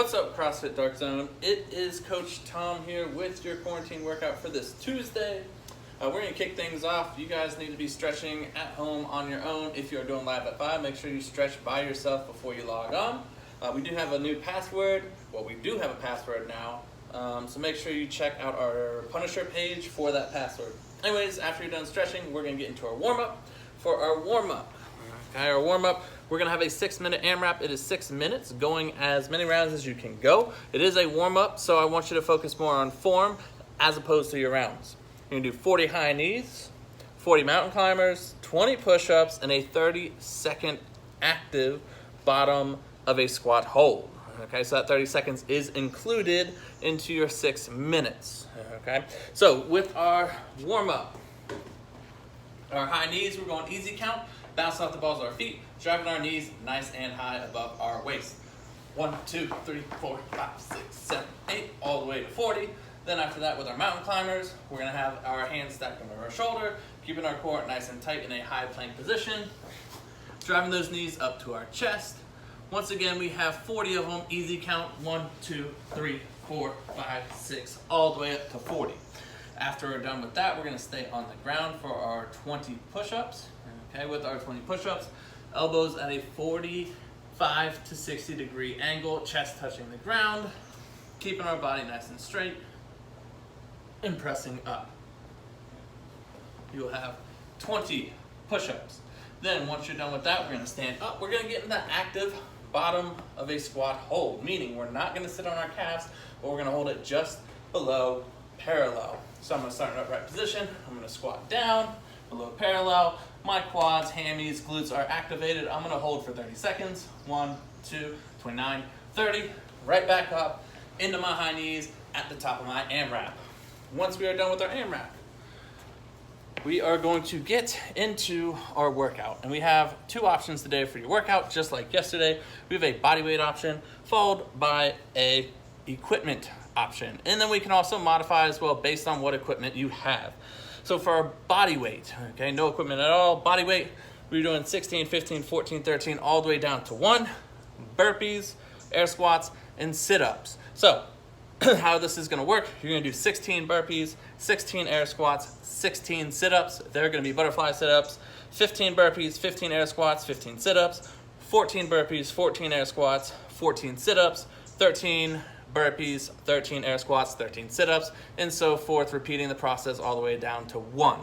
What's up, CrossFit Dark Zone? It is Coach Tom here with your quarantine workout for this Tuesday. We're going to kick things off. You guys need to be stretching at home on your own. If you're doing live at 5, make sure you stretch by yourself before you log on. We do have a new password. Well, we do have a password now. So make sure you check out our Punisher page for that password. Anyways, after you're done stretching, we're going to get into our warm-up. For our warm-up, we're going to have a 6-minute AMRAP. It is 6 minutes, going as many rounds as you can go. It is a warm-up, so I want you to focus more on form as opposed to your rounds. You're going to do 40 high knees, 40 mountain climbers, 20 push-ups, and a 30-second active bottom of a squat hold. Okay, so that 30 seconds is included into your 6 minutes. Okay, so with our warm-up, our high knees, we're going easy count, bouncing off the balls of our feet, driving our knees nice and high above our waist. 1, 2, 3, 4, 5, 6, 7, 8, all the way to 40. Then after that, with our mountain climbers, we're going to have our hands stacked under our shoulder, keeping our core nice and tight in a high plank position, driving those knees up to our chest. Once again, we have 40 of them, easy count, 1, 2, 3, 4, 5, 6, all the way up to 40. After we're done with that, we're going to stay on the ground for our 20 push-ups. Okay, with our 20 push-ups, elbows at a 45 to 60 degree angle, chest touching the ground, keeping our body nice and straight, and pressing up. You'll have 20 push-ups. Then once you're done with that, we're going to stand up. We're going to get in that active bottom of a squat hold, meaning we're not going to sit on our calves, but we're going to hold it just below parallel. So I'm going to start in an upright position. I'm going to squat down below parallel. My quads, hammies, glutes are activated. I'm going to hold for 30 seconds. 1, 2, 29, 30. Right back up into my high knees at the top of my AMRAP. Once we are done with our AMRAP, we are going to get into our workout. And we have 2 options today for your workout, just like yesterday. We have a body weight option followed by a equipment option. And then we can also modify as well based on what equipment you have. So for our body weight, okay, no equipment at all, body weight, we're doing 16, 15, 14, 13, all the way down to 1, burpees, air squats, and sit-ups. So how this is gonna work, you're gonna do 16 burpees, 16 air squats, 16 sit-ups. They're gonna be butterfly sit-ups, 15 burpees, 15 air squats, 15 sit-ups, 14 burpees, 14 air squats, 14 sit-ups, 13 burpees, 13 air squats, 13 sit-ups, and so forth, repeating the process all the way down to 1,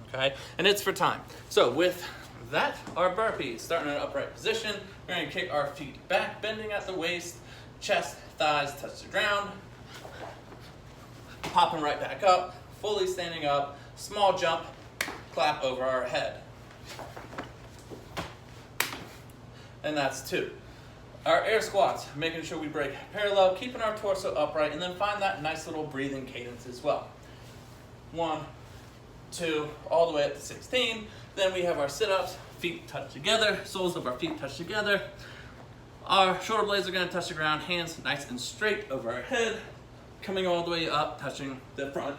okay? And it's for time. So with that, our burpees, starting in an upright position, we're gonna kick our feet back, bending at the waist, chest, thighs touch the ground, popping right back up, fully standing up, small jump, clap over our head. And that's 2. Our air squats, making sure we break parallel, keeping our torso upright, and then find that nice little breathing cadence as well. 1, 2, all the way up to 16. Then we have our sit-ups, feet touch together, soles of our feet touch together. Our shoulder blades are going to touch the ground, hands nice and straight over our head, coming all the way up, touching the front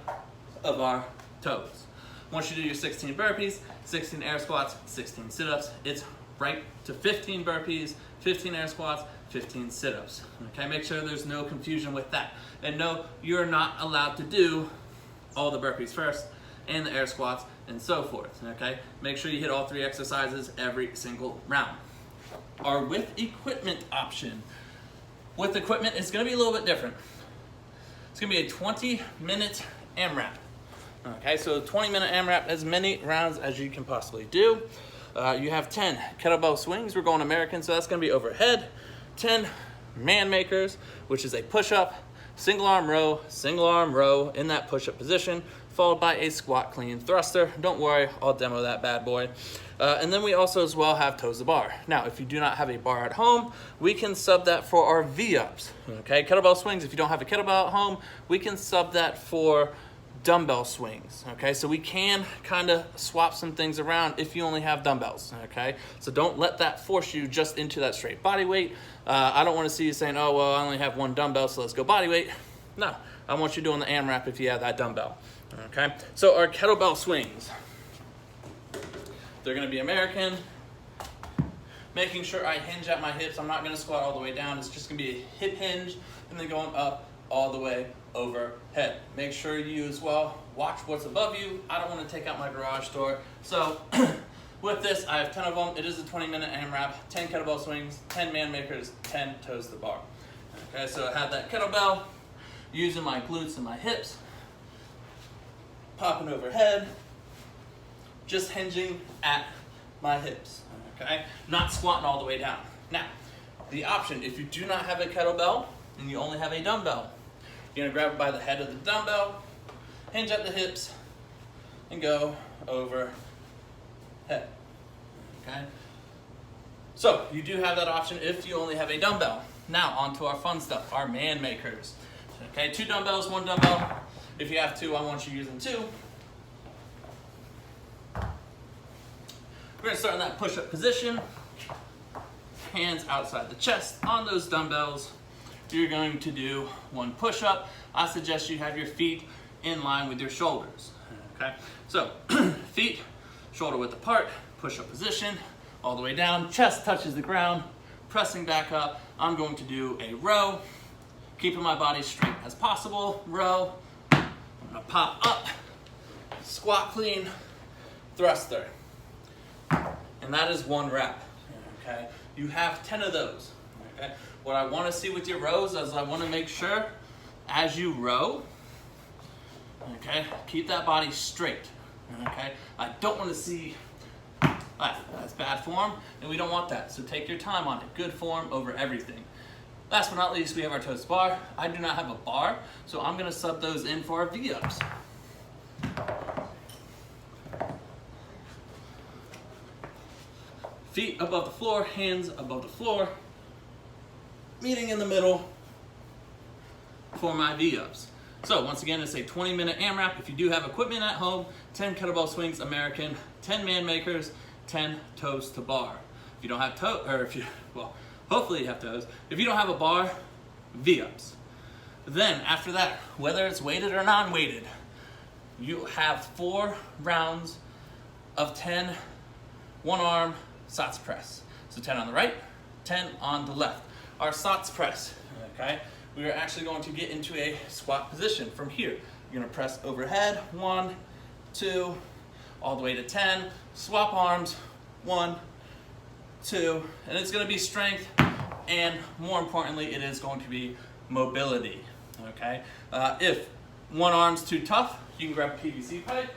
of our toes. Once you do your 16 burpees, 16 air squats, 16 sit-ups, it's right to 15 burpees, 15 air squats, 15 sit-ups. Okay, make sure there's no confusion with that. And no, you're not allowed to do all the burpees first and the air squats and so forth. Okay, make sure you hit all 3 exercises every single round. Our with equipment option. With equipment, it's going to be a little bit different. It's going to be a 20-minute AMRAP. Okay, so 20-minute AMRAP, as many rounds as you can possibly do. You have 10 kettlebell swings. We're going American, so that's going to be overhead. 10 man makers, which is a push-up, single arm row in that push-up position, followed by a squat clean thruster. Don't worry, I'll demo that bad boy. And then we also as well have toes to bar. Now, if you do not have a bar at home, we can sub that for our V-ups. Okay, kettlebell swings, if you don't have a kettlebell at home, we can sub that for dumbbell swings. Okay, so we can kind of swap some things around if you only have dumbbells. Okay, so don't let that force you just into that straight body weight. I don't want to see you saying, oh well, I only have 1 dumbbell, so let's go body weight. No, I want you doing the AMRAP if you have that dumbbell. Okay, so our kettlebell swings, they're going to be American. making sure I hinge at my hips. I'm not gonna squat all the way down. It's just gonna be a hip hinge and then going up all the way overhead. Make sure you as well watch what's above you. I don't wanna take out my garage door. So with this, I have 10 of them. It is a 20-minute AMRAP, 10 kettlebell swings, 10 man makers, 10 toes to the bar. Okay, so I have that kettlebell, using my glutes and my hips, popping overhead, just hinging at my hips, okay? Not squatting all the way down. Now, the option, if you do not have a kettlebell and you only have a dumbbell, you're gonna grab it by the head of the dumbbell, hinge at the hips, and go overhead, okay? So, you do have that option if you only have a dumbbell. Now, on to our fun stuff, our man makers. Okay, 2 dumbbells, 1 dumbbell. If you have 2, I want you using 2. We're gonna start in that push-up position. Hands outside the chest on those dumbbells. You're going to do 1 push-up. I suggest you have your feet in line with your shoulders. Okay, so feet shoulder width apart, push-up position, all the way down, chest touches the ground, pressing back up. I'm going to do a row, keeping my body straight as possible. Row, I'm gonna pop up, squat clean, thruster. And that is 1 rep, okay? You have 10 of those, okay? What I wanna see with your rows is I wanna make sure as you row, okay, keep that body straight, okay? I don't wanna see, that's bad form, and we don't want that. So take your time on it, good form over everything. Last but not least, we have our toes to bar. I do not have a bar, so I'm gonna sub those in for our V-ups. Feet above the floor, hands above the floor, meeting in the middle for my V-ups. So once again, it's a 20-minute AMRAP. If you do have equipment at home, 10 kettlebell swings American, 10 man makers, 10 toes to bar. If you don't have hopefully you have toes. If you don't have a bar, V-ups. Then after that, whether it's weighted or non-weighted, you have 4 rounds of 10 one-arm Sots press. So 10 on the right, 10 on the left. Our Sots press, okay? We are actually going to get into a squat position from here. You're gonna press overhead, 1, 2, all the way to 10. Swap arms, 1, 2, and it's gonna be strength, and more importantly, it is going to be mobility, okay? If one arm's too tough, you can grab a PVC pipe,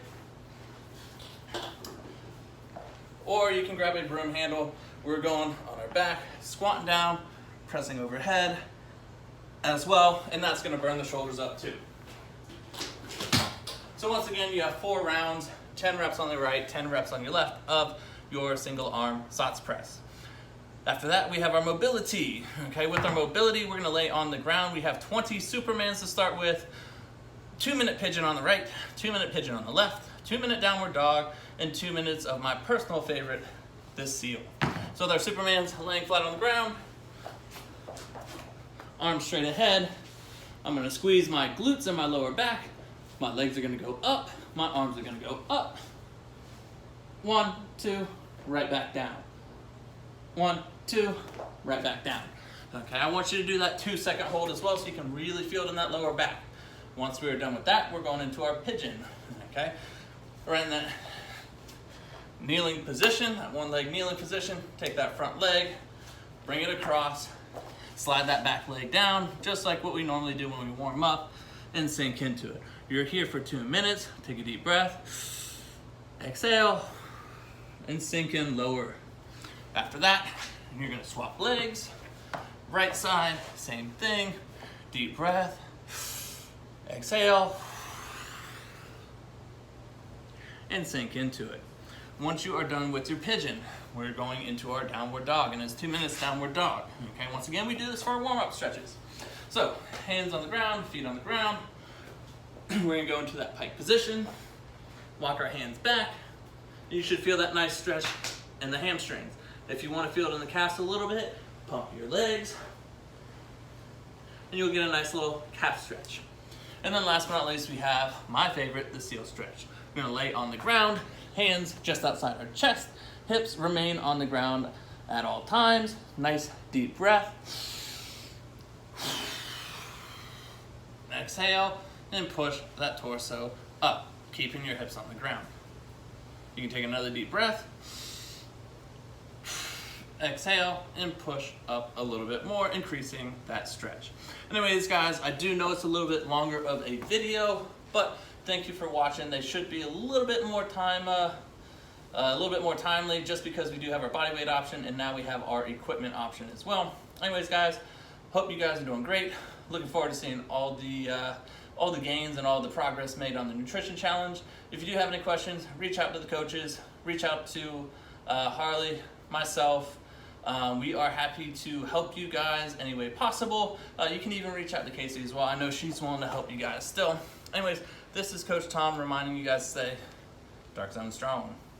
or you can grab a broom handle. We're going on our back, squatting down, pressing overhead as well, and that's gonna burn the shoulders up too. So once again, you have 4 rounds, 10 reps on the right, 10 reps on your left of your single arm Sots press. After that, we have our mobility. Okay, with our mobility, we're gonna lay on the ground. We have 20 Supermans to start with, 2-minute pigeon on the right, 2-minute pigeon on the left, 2-minute downward dog, and 2 minutes of my personal favorite, this seal. So with our Supermans laying flat on the ground, arms straight ahead, I'm gonna squeeze my glutes and my lower back. My legs are gonna go up, my arms are gonna go up. 1, 2, right back down. 1, 2, right back down. Okay, I want you to do that 2-second hold as well so you can really feel it in that lower back. Once we're done with that, we're going into our pigeon, okay? Right in that kneeling position, that 1-leg kneeling position, take that front leg, bring it across, slide that back leg down, just like what we normally do when we warm up, and sink into it. You're here for 2 minutes, take a deep breath, exhale, and sink in lower. After that, you're gonna swap legs, right side, same thing, deep breath, exhale, and sink into it. Once you are done with your pigeon, we're going into our downward dog, and it's 2 minutes downward dog. Okay, once again, we do this for our warm-up stretches. So, hands on the ground, feet on the ground. We're gonna go into that pike position, walk our hands back. You should feel that nice stretch in the hamstrings. If you wanna feel it in the calves a little bit, pump your legs, and you'll get a nice little calf stretch. And then last but not least, we have my favorite, the seal stretch. We're gonna lay on the ground, hands just outside our chest, hips remain on the ground at all times. Nice deep breath. Exhale and push that torso up, keeping your hips on the ground. You can take another deep breath. Exhale and push up a little bit more, increasing that stretch. Anyways, guys, I do know it's a little bit longer of a video, but thank you for watching. They should be a little bit more timely, just because we do have our body weight option and now we have our equipment option as well. Anyways, guys, hope you guys are doing great. Looking forward to seeing all the gains and all the progress made on the nutrition challenge. If you do have any questions, reach out to the coaches, reach out to Harley, myself. We are happy to help you guys any way possible. You can even reach out to Casey as well. I know she's willing to help you guys still. Anyways, this is Coach Tom reminding you guys to stay dark zone strong.